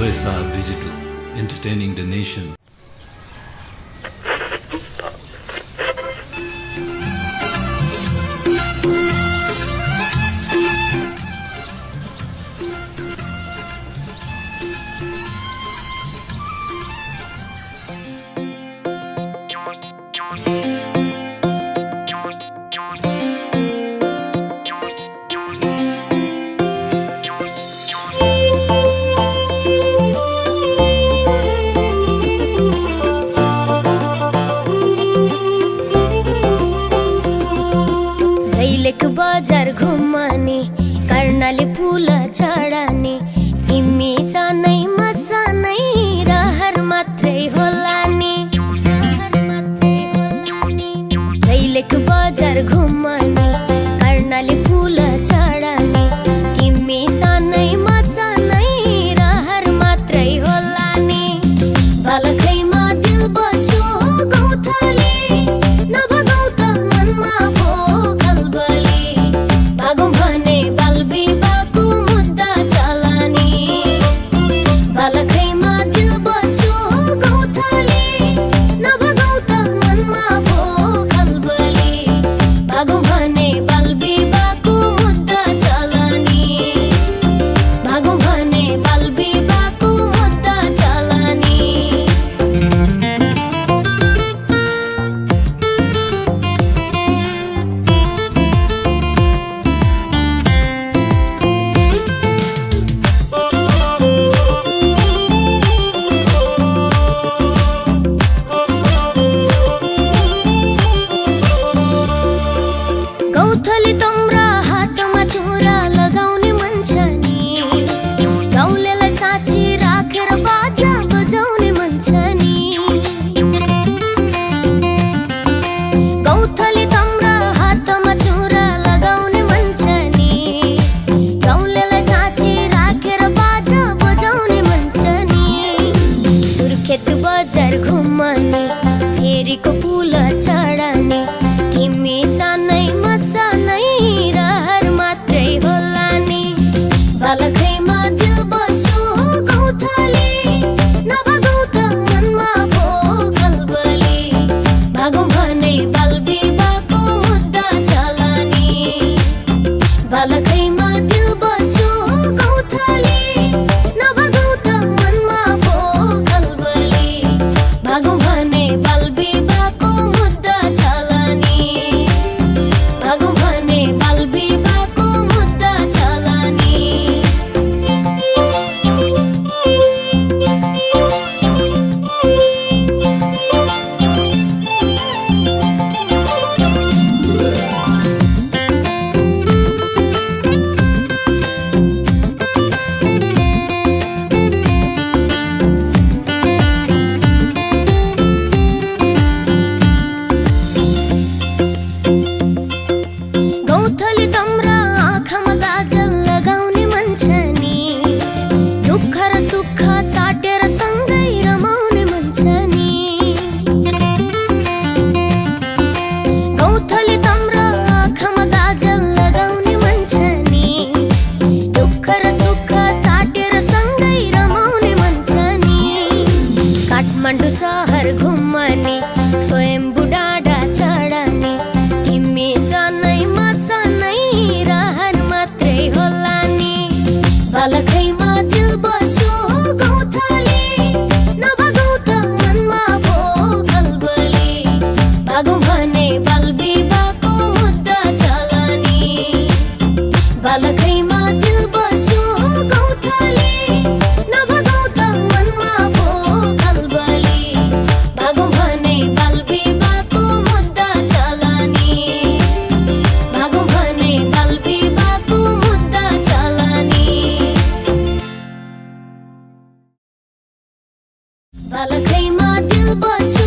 OSR Digital, entertaining the nation. दैलेक बजार घुमाने कर्णाली फूल चढाने तिमी सानै मसानै रहर मात्रै होला नि दैलेक बजार घुमाने कर्णाली फूल चढाने तिमी सानै मसानै रहर मात्रै होला नि बालखैमा दिल बसो गौथली गौथली तम्रा हातमा चुरा लगाउने मन छ नि गाउँलेलाई साँची राखेर बाजा बजाउने मन छ नि गौथली तम्रा हातमा चुरा लगाउने मन छ नि गाउँलेलाई साँची राखेर बाजा बजाउने मन छ नि सुर्खेत बजार घुमाने फेरीको पुल चढाने तिमी सानै मसानै रहर मात्रै होला नि बालखैमा दिल बसो गौथली नभागौ त मनमा भो खलबली भागौँ भने बाल विवाहको मुद्दा चला नि बालखैमा दिल बसो गौथली नभागौ त मनमा भो खलबली भागौँ भने बाल विवाहको मुद्दा चला नि भागौँ भने बाल विवाहको मुद्दा चला नि गौथली तम्रा आँखामा काजल लगाउने मन छ नि दुःख र सुख साटेर सँगै रमाउने मन छ नि गौथली तम्रा आँखामा काजल लगाउने मन छ नि दुःख र सुख साटेर सँगै रमाउने मन छ नि काठमाडौँ सहर घुमाने स्वयम्भू डाँडा चढाने तिमी सानै मसानै रहर मात्रै होला नि बालखैमा दिल बसो गौथली नभागौ त मनमा भो खलबली भागौँ भने बाल विवाहको मुद्दा चला नि बालखैमा दिल बसो गौथली नभागौ त मनमा भो खलबली भागौँ भने बाल विवाहको मुद्दा चला नि भागौँ भने बाल विवाहको मुद्दा चला नि बालखैमा दिल बसो